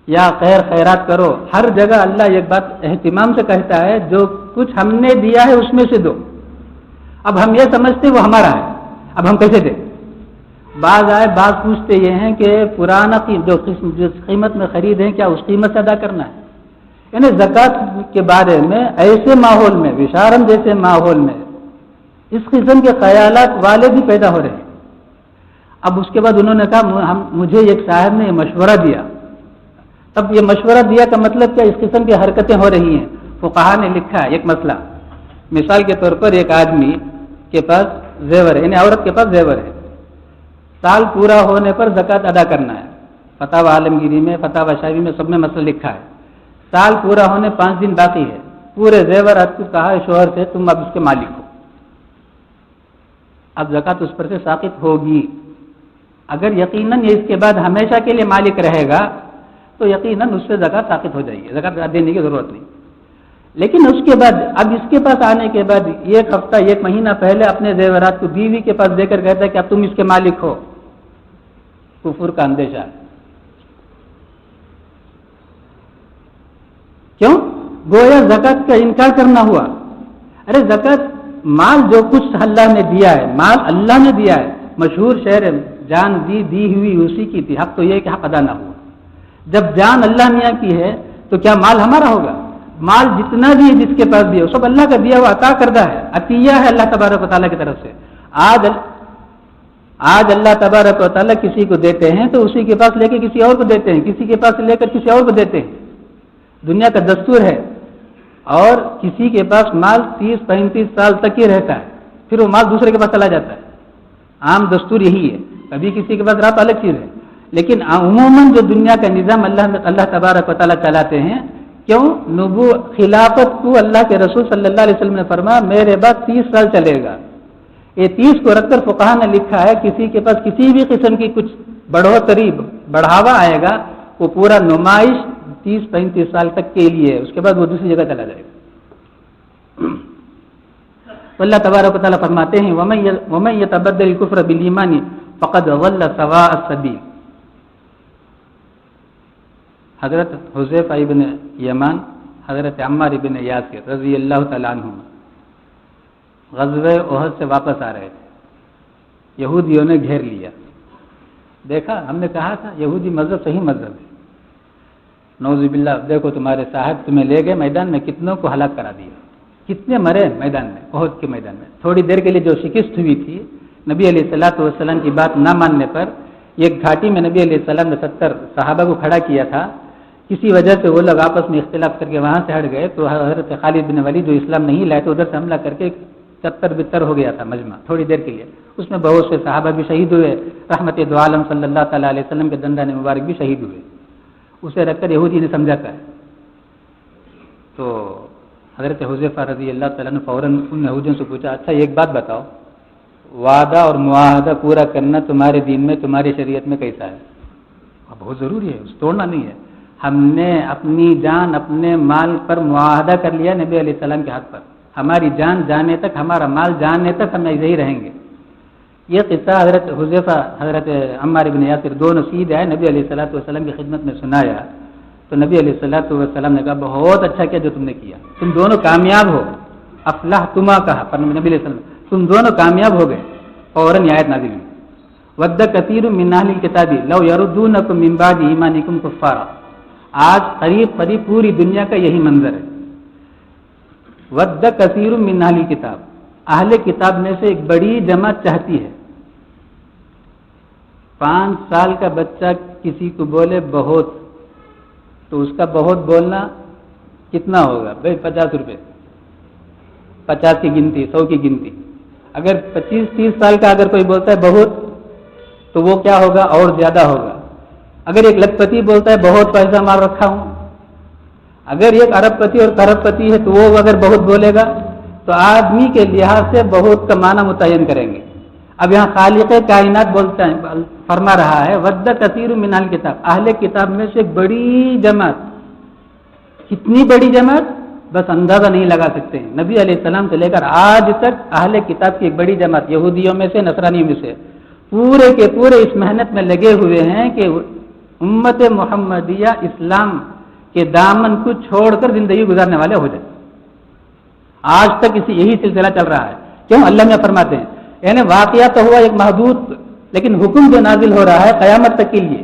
یا خیرات کرو، ہر جگہ اللہ ایک بات اہتمام سے کہتا ہے جو کچھ ہم نے دیا ہے اس میں سے دو. اب ہم یہ سمجھتے وہ ہمارا ہے، اب ہم کیسے دیں؟ بعض پوچھتے یہ ہیں کہ پرانا جو قیمت میں خرید ہیں کیا اس قیمت سے ادا کرنا ہے؟ یعنی زکوٰۃ کے بارے میں ایسے ماحول میں، وشارم جیسے ماحول میں اس قسم کے خیالات والے بھی پیدا ہو رہے ہیں. اب اس کے بعد انہوں نے کہا مجھے ایک صاحب نے یہ مشورہ دیا. تب یہ مشورہ دیا کا مطلب کیا؟ اس قسم کی حرکتیں ہو رہی ہیں. فقہا نے لکھا ہے ایک مسئلہ، مثال کے طور پر ایک آدمی کے پاس زیور ہے، یعنی عورت کے پاس زیور ہے، سال پورا ہونے پر زکوٰۃ ادا کرنا ہے. فتاوی عالمگیری میں، فتاوی شافعی میں سب میں مسئلہ لکھا ہے. سال پورا ہونے 5 دن باقی ہے، پورے زیورات کو کہا ہے شوہر سے تم اب اس کے مالک ہو. اب زکوٰۃ اس پر سے ساقط ہوگی. اگر یقیناً یہ اس کے بعد ہمیشہ کے لیے مالک رہے گا تو یقیناً اس سے زکوٰۃ ساقط ہو جائے گی، زکوٰۃ دینے کی ضرورت نہیں. لیکن اس کے بعد اب اس کے پاس آنے کے بعد 1 ہفتہ 1 مہینہ پہلے اپنے زیورات کو بیوی کے پاس دے کر کہتا ہے کہ اب تم اس کے مالک ہو. کفر کا اندیشہ. کیوں؟ گویا زکوٰۃ کا انکار کرنا ہوا. ارے زکوٰۃ مال جو کچھ اللہ نے دیا ہے، مال اللہ نے دیا ہے. مشہور شعر ہے، جان دی ہوئی اسی کی تھی، حق تو یہ کہ حق ادا نہ ہوا. جب جان اللہ میاں کی ہے تو کیا مال ہمارا ہوگا؟ مال جتنا بھی جس کے پاس بھی ہے سب اللہ کا دیا ہوا عطا کردہ ہے، عطیہ ہے اللہ تبارک و تعالیٰ کی طرف سے. آج اللہ تبارک و تعالیٰ کسی کو دیتے ہیں تو اسی کے پاس لے کے کسی اور کو دیتے ہیں، کسی کے پاس لے کر کسی اور کو دیتے ہیں. دنیا کا دستور ہے. اور کسی کے پاس مال 30-35 سال تک ہی رہتا ہے، پھر وہ مال دوسرے کے پاس چلا جاتا ہے. عام دستور یہی ہے. کبھی کسی کے پاس رہا تو الگ چیز ہے، لیکن عموماً جو دنیا کا نظام اللہ تبارک و تعالیٰ چلاتے ہیں. کیوں؟ خلافت کو اللہ کے رسول صلی اللہ علیہ وسلم نے فرمایا میرے بعد 30 سال چلے گا. یہ 30 کو رکھ کر فقہا نے لکھا ہے کسی کے پاس کسی بھی قسم کی کچھ بڑھاوا آئے گا وہ پورا نمائش 30-35 سال تک کے لیے، اس کے بعد وہ دوسری جگہ چلا جائے گا. اللہ تبارک و تعالیٰ فرماتے ہیں وَمَن يَتَبَدَّلِ الْكُفْرَ بِالْإِيمَانِ فَقَدْ ضَلَّ سَوَاءَ السَّبِيلِ. حضرت حذیفہ ابن یمان، حضرت عمار ابن یاسر رضی اللہ تعالیٰ عنہما غزوہ احد سے واپس آ رہے تھے. یہودیوں نے گھیر لیا. دیکھا، ہم نے کہا تھا یہودی مذہب صحیح مذہب ہے. نعوذ باللہ، دیکھو تمہارے صاحب تمہیں لے گئے میدان میں، کتنوں کو ہلاک کرا دیا، کتنے مرے میدان میں، احد کے میدان میں. تھوڑی دیر کے لیے جو شکست ہوئی تھی نبی علیہ الصلوۃ والسلام کی بات نہ ماننے پر، ایک گھاٹی میں نبی علیہ السلام نے 70 صحابہ کو کھڑا کیا تھا. کسی وجہ سے وہ لوگ آپس میں اختلاف کر کے وہاں سے ہٹ گئے تو حضرت خالد بن ولید جو اسلام نہیں لائے تو ادھر سے حملہ کر کے چتر بتر ہو گیا تھا مجمع تھوڑی دیر کے لیے. اس میں بہت سے صحابہ بھی شہید ہوئے, رحمت دو عالم صلی اللہ تعالیٰ علیہ وسلم کے دندان مبارک بھی شہید ہوئے. اسے رکھ کر یہودی نے سمجھا کر, تو حضرت حذیفہ رضی اللہ تعالیٰ نے فوراً ان یہودیوں سے پوچھا, اچھا ایک بات بتاؤ, وعدہ اور معاہدہ پورا کرنا تمہارے دین میں, تمہاری شریعت میں کیسا ہے؟ بہت ضروری ہے, اس توڑنا نہیں ہے. ہم نے اپنی جان اپنے مال پر معاہدہ کر لیا نبی علیہ السلام کے ہاتھ پر, ہماری جان جانے تک, ہمارا مال جانے تک ہم ایسے ہی رہیں گے. یہ قصہ حضرت حذیفہ حضرت عمار بن یاسر دونوں سید آئے نبی علیہ الصلوۃ والسلام کی خدمت میں سنایا, تو نبی علیہ الصلوۃ والسلام نے کہا بہت اچھا کیا جو تم نے کیا, تم دونوں کامیاب ہو. افلحتما کہا پر نبی علیہ السلام, تم دونوں کامیاب ہو گئے. فوراً آیت نازل ہوئی, ود کثیر من اہل الکتاب لو یردونکم من بعد ایمانکم کفارا. آج قریب قریب پوری دنیا کا یہی منظر ہے. ود کثیر من اہل الکتاب, اہل کتاب میں سے ایک بڑی جماعت چاہتی ہے. 5 سال کا بچہ کسی کو بولے بہت, تو اس کا بہت بولنا کتنا ہوگا بھائی؟ 50 روپے, 50 کی گنتی, 100 کی گنتی. اگر 25-30 سال کا اگر کوئی بولتا ہے بہت, تو وہ کیا ہوگا؟ اور زیادہ ہوگا. اگر ایک لکھپتی بولتا ہے بہت پیسہ مار رکھا ہوں, اگر ایک ارب پتی اور کرب پتی ہے تو وہ اگر بہت بولے گا تو آدمی کے لحاظ سے بہت کا معنی متعین کریں گے. اب یہاں خالق کائنات بولتا ہے, فرما رہا ہے ود کثیر من اہل کتاب, اہل کتاب میں سے ایک بڑی جماعت. کتنی بڑی جماعت بس اندازہ نہیں لگا سکتے ہیں. نبی علیہ السلام سے لے کر آج تک اہل کتاب کی ایک بڑی جماعت, یہودیوں میں سے نصرانیوں میں سے, پورے کے پورے اس محنت میں لگے ہوئے ہیں کہ امت محمدیہ اسلام کے دامن کو چھوڑ کر زندگی گزارنے والے ہو جائیں. آج تک یہی سلسلہ چل رہا ہے. کیوں؟ اللہ میں فرماتے ہیں, یعنی واقعہ تو ہوا ایک محدود, لیکن حکم جو نازل ہو رہا ہے قیامت تک کے لیے,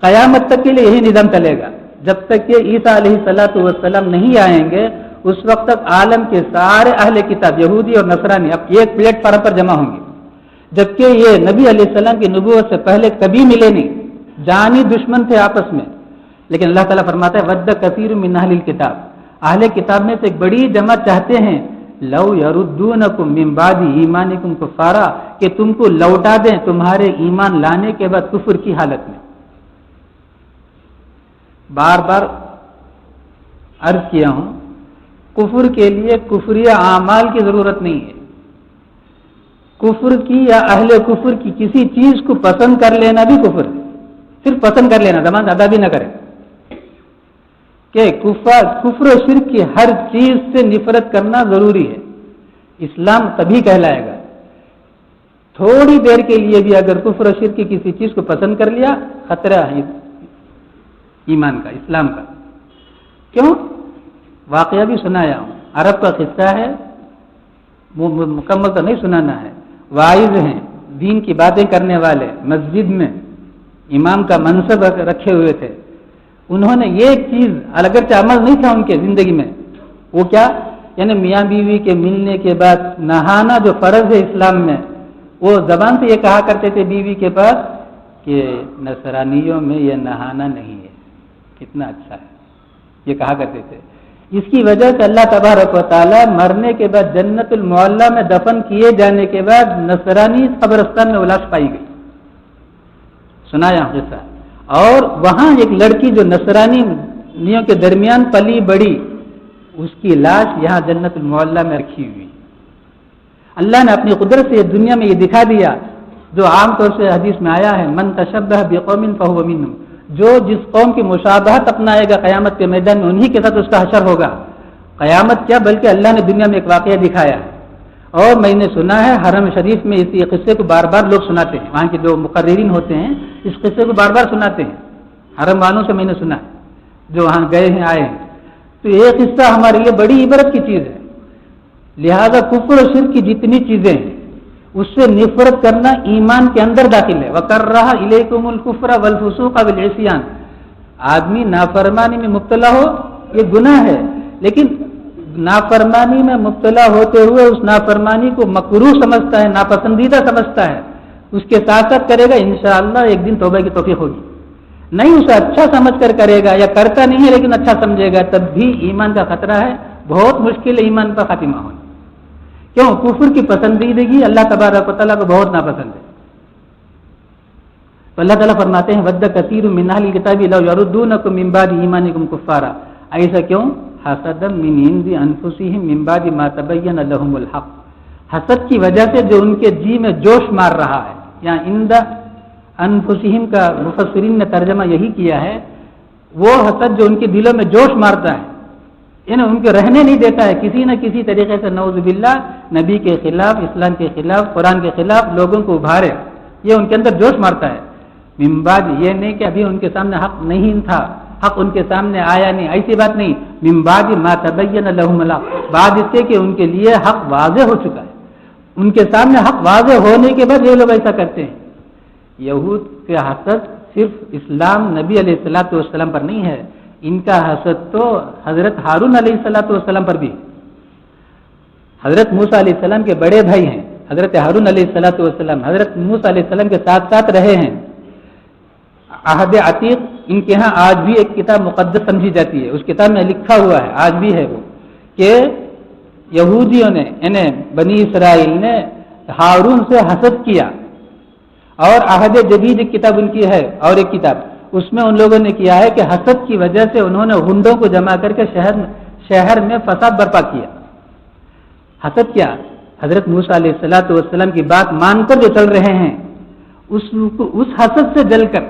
قیامت تک کے لیے یہی نظام چلے گا. جب تک کہ عیسیٰ علیہ الصلوۃ والسلام نہیں آئیں گے, اس وقت تک عالم کے سارے اہل کتاب یہودی اور نصرانی اب ایک پلیٹ فارم پر جمع ہوں گے. جبکہ یہ نبی علیہ السلام کی نبوت سے پہلے کبھی ملے نہیں, جانی دشمن تھے آپس میں. لیکن اللہ تعالیٰ فرماتا ہے ود کثیر من اہل الکتاب, اہل کتاب میں سے ایک بڑی جماعت چاہتے ہیں لو یردونکم من بعد ایمانکم کفارا, کہ تم کو لوٹا دیں تمہارے ایمان لانے کے بعد کفر کی حالت میں. بار بار عرض کیا ہوں, کفر کے لیے کفریہ اعمال کی ضرورت نہیں ہے. کفر کی یا اہل کفر کی کسی چیز کو پسند کر لینا بھی کفر ہے. صرف پسند کر لینا, زبان ادا بھی نہ کرے, کہ کفر و شرک کی ہر چیز سے نفرت کرنا ضروری ہے. اسلام تبھی کہلائے گا. تھوڑی دیر کے لیے بھی اگر کفر و شرک کی کسی چیز کو پسند کر لیا, خطرہ ہے ایمان کا, اسلام کا. کیوں؟ واقعہ بھی سنایا ہوں, عرب کا قصہ ہے, مکمل تو نہیں سنانا ہے. واعظ ہیں, دین کی باتیں کرنے والے, مسجد میں امام کا منصب رکھے ہوئے تھے. انہوں نے یہ چیز, اگرچہ عمل نہیں تھا ان کے زندگی میں, وہ کیا, یعنی میاں بیوی کے ملنے کے بعد نہانا جو فرض ہے اسلام میں, وہ زبان سے یہ کہا کرتے تھے بیوی کے پاس کہ نصرانیوں میں یہ نہانا نہیں ہے. کتنا اچھا ہے, یہ کہا کرتے تھے. اس کی وجہ سے اللہ تبارک و تعالیٰ مرنے کے بعد جنت المعلیٰ میں دفن کیے جانے کے بعد نصرانی قبرستان میں لاش پائی گئی. سنایا قصہ. اور وہاں ایک لڑکی جو نصرانیوں کے درمیان پلی بڑی, اس کی لاش یہاں جنت المعلیٰ میں رکھی ہوئی. اللہ نے اپنی قدرت سے دنیا میں یہ دکھا دیا جو عام طور سے حدیث میں آیا ہے, من تشبہ بقوم فہو منہم, جو جس قوم کی مشابہت اپنائے گا قیامت کے میدان میں انہی کے ساتھ اس کا حشر ہوگا. قیامت کیا, بلکہ اللہ نے دنیا میں ایک واقعہ دکھایا ہے. اور میں نے سنا ہے حرم شریف میں اسی قصے کو بار بار لوگ سناتے ہیں, وہاں کے جو مقررین ہوتے ہیں اس قصے کو بار بار سناتے ہیں. حرم والوں سے میں نے سنا ہے جو وہاں گئے ہیں, آئے ہیں. تو یہ قصہ ہمارے لیے بڑی عبرت کی چیز ہے. لہذا کفر و شرک کی جتنی چیزیں ہیں اس سے نفرت کرنا ایمان کے اندر داخل ہے. وَكَرَّهَ إِلَيْكُمُ الْكُفْرَ وَالْفُسُوقَ وَالْعِصْيَانَ, آدمی نافرمانی میں مبتلا ہو یہ گناہ ہے, لیکن نافرمانی میں مبتلا ہوتے ہوئے اس نافرمانی کو مکروہ سمجھتا ہے, ناپسندیدہ سمجھتا ہے, اس کے ساتھ ساتھ کرے گا, انشاءاللہ ایک دن توبہ کی توفیق ہوگی. نہیں اسے اچھا سمجھ کر کرے گا, یا کرتا نہیں ہے لیکن اچھا سمجھے گا, تب بھی ایمان کا خطرہ ہے. بہت مشکل ہے ایمان پر خاتمہ ہونا, کیوں؟ کفر کی پسندیدگی اللہ تبارک و تعالیٰ کو بہت ناپسند ہے. تو اللہ تعالیٰ فرماتے ہیں ود کثیر من اہل الکتاب لو یردونکم من بعد ایمانکم کفارا. ایسا کیوں؟ حسدا من عند انفسہم من بعد ما تبین لهم الحق. حسد کی وجہ سے جو ان کے جی میں جوش مار رہا ہے. یہاں عند انفسہم کا مفسرین نے ترجمہ یہی کیا ہے، وہ حسد جو ان کے دلوں میں جوش مارتا ہے، یعنی ان کو رہنے نہیں دیتا ہے، کسی نہ کسی طریقے سے نعوذ باللہ نبی کے خلاف، اسلام کے خلاف، قرآن کے خلاف لوگوں کو ابھارے، یہ ان کے اندر جوش مارتا ہے. من بعد، یہ نہیں کہ ابھی ان کے سامنے حق نہیں تھا، حق ان کے سامنے آیا نہیں، ایسی بات نہیں. من بعد ما تبین لهم الحق، بعد اس سے کہ ان کے لیے حق واضح ہو چکا ہے، ان کے سامنے حق واضح ہونے کے بعد یہ لوگ ایسا کرتے ہیں. یہود کا حسد صرف اسلام نبی علیہ الصلوۃ والسلام پر نہیں ہے، ان کا حسد تو حضرت ہارون علیہ الصلوۃ والسلام پر بھی. حضرت موسیٰ علیہ السلام کے بڑے بھائی ہیں حضرت ہارون علیہ الصلوۃ والسلام، حضرت موسیٰ علیہ السلام کے ساتھ ساتھ رہے ہیں. عہد عتیق ان کے ہاں آج بھی ایک کتاب مقدس سمجھی جاتی ہے، اس کتاب میں لکھا ہوا ہے، آج بھی ہے وہ، کہ یہودیوں نے یعنی بنی اسرائیل نے ہارون سے حسد کیا. اور عہد جدید ایک کتاب ان کی ہے، اور ایک کتاب اس میں ان لوگوں نے کیا ہے کہ حسد کی وجہ سے انہوں نے ہنڈوں کو جمع کر کے شہر میں فساد برپا کیا. حسد کیا؟ حضرت موسیٰ علیہ الصلوۃ والسلام کی بات مان کر جو چل رہے ہیں، اس حسد سے جل کر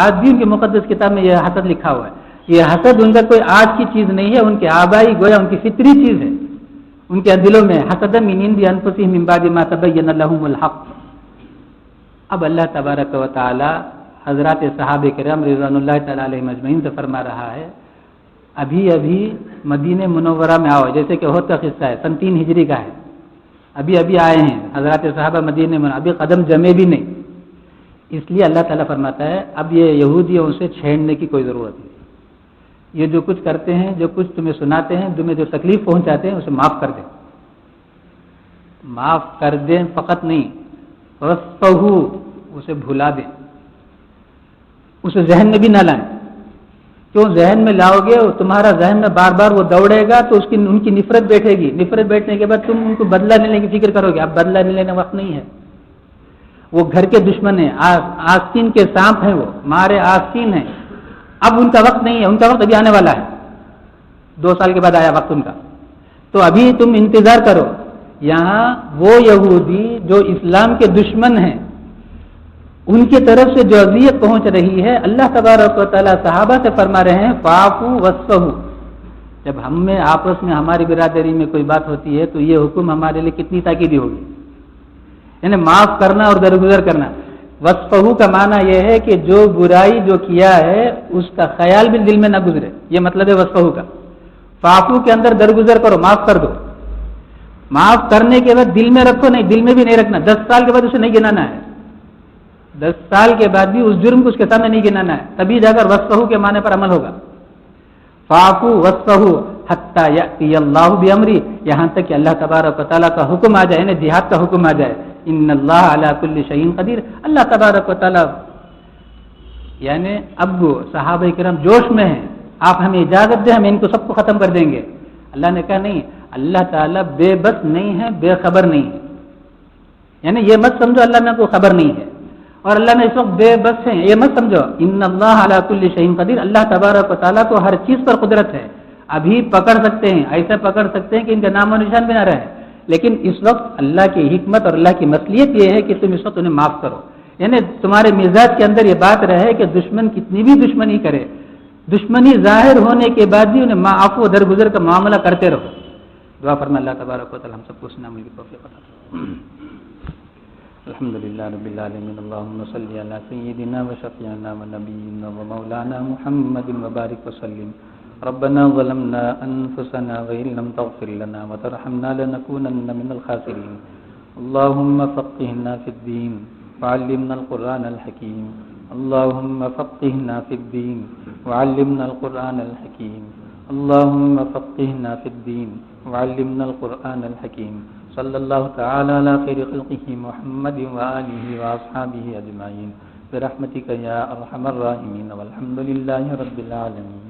آج بھی ان کی مقدس کتاب میں یہ حسد لکھا ہوا ہے. یہ حسد ان کا کوئی آج کی چیز نہیں ہے، ان کے آبائی گویا ان کی فطری چیز ہے، ان کے دلوں میں. حسد من عند انفسہم من بعد ما تبین لهم الحق. اب اللہ تبارک و تعالی حضرات صحابہ کرام رضوان اللہ تعالی علیہم اجمعین سے فرما رہا ہے، ابھی مدینہ منورہ میں آؤ، جیسے کہ عہد کا قصہ ہے، سن 3 ہجری کا ہے، ابھی آئے ہیں حضرات صحابہ مدینہ منورہ، ابھی قدم جمے بھی نہیں. اس لیے اللہ تعالیٰ فرماتا ہے اب یہ یہودیوں سے چھیڑنے کی کوئی ضرورت نہیں. یہ جو کچھ کرتے ہیں، جو کچھ تمہیں سناتے ہیں، تمہیں جو تکلیف پہنچاتے ہیں، اسے معاف کر دیں. معاف کر دیں فقط نہیں، وَاسْفَحُوا، اسے بھلا دیں، اسے ذہن میں بھی نہ لائیں. کیوں ذہن میں لاؤ گے؟ تمہارا ذہن میں بار بار وہ دوڑے گا تو ان کی نفرت بیٹھے گی. نفرت بیٹھنے کے بعد تم ان کو بدلہ لینے کی فکر کرو گے. اب بدلہ نہیں لینے وقت نہیں ہے. وہ گھر کے دشمن ہیں، آستین کے سانپ ہیں، وہ مارے آستین ہیں. اب ان کا وقت نہیں ہے، ان کا وقت ابھی آنے والا ہے. 2 سال کے بعد آیا وقت ان کا. تو ابھی تم انتظار کرو. یہاں وہ یہودی جو اسلام کے دشمن ہیں، ان کی طرف سے جو اذیت پہنچ رہی ہے، اللہ تبارک و تعالیٰ صحابہ سے فرما رہے ہیں فاعفوا واصفحوا. جب ہم میں آپس میں ہماری برادری میں کوئی بات ہوتی ہے تو یہ حکم ہمارے لیے کتنی تاکیدی ہوگی، یعنی معاف کرنا اور درگزر کرنا. واصفحوا کا معنی یہ ہے کہ جو برائی جو کیا ہے اس کا خیال بھی دل میں نہ گزرے، یہ مطلب ہے واصفحوا کا. فاعفوا کے اندر درگزر کرو، معاف کر دو. معاف کرنے کے بعد دل میں رکھو نہیں، دل میں بھی نہیں رکھنا. 10 سال کے بعد اسے نہیں گنانا ہے، 10 سال کے بعد بھی اس جرم کو اس کے سامنے نہیں گنانا ہے. تبھی جا کر واصفحوا کے معنی پر عمل ہوگا. فاعفوا واصفحوا حتی یأتی اللہ بامرہ، یہاں تک کہ اللہ تبارک و تعالیٰ کا حکم آ جائے، یعنی جہاد کا حکم آ جائے. ان اللہ علی کل شیء قدیر. اللہ تبارک و تعالیٰ یعنی اب صحابہ کرام جوش میں ہیں، آپ ہمیں اجازت دیں، ہم ان کو سب کو ختم کر دیں گے. اللہ نے کہا نہیں، اللہ تعالیٰ بے بس نہیں ہے، بے خبر نہیں ہے. یعنی یہ مت سمجھو اللہ میں کوئی خبر نہیں ہے اور اللہ میں اس وقت بے بس ہیں، یہ مت سمجھو. ان اللہ علی کل شیء قدیر. اللہ تبارک و تعالیٰ کو ہر چیز پر قدرت ہے. ابھی پکڑ سکتے ہیں، ایسا پکڑ سکتے ہیں کہ ان کا نام و نشان بھی نہ رہے. لیکن اس وقت اللہ کی حکمت اور اللہ کی مصلحت یہ ہے کہ تم اس وقت انہیں معاف کرو. یعنی تمہارے مزاج کے اندر یہ بات رہے کہ دشمن کتنی بھی دشمنی کرے، دشمنی ظاہر ہونے کے بعد بھی انہیں معاف و درگزر کا معاملہ کرتے رہو. دعا فرمائے اللہ تبارک و تعالی ہم سب کو سنا عمل کی توفیق عطا فرمائے. الحمدللہ رب العالمین. اللهم صل علی سیدنا و شفیعنا و نبینا و مولانا محمد و بارک وسلم. ربنا ظلمنا انفسنا وإن لم تغفر لنا وترحمنا لنكونن من الخاسرين. اللهم فقهنا في الدين وعلمنا القرآن الحكيم. اللهم فقهنا في الدين وعلمنا القرآن الحكيم. اللهم فقهنا في الدين وعلمنا القرآن الحكيم. صلى الله تعالى على خير خلقه محمد وآله وأصحابه أجمعين برحمتك يا أرحم الراحمين والحمد لله رب العالمين.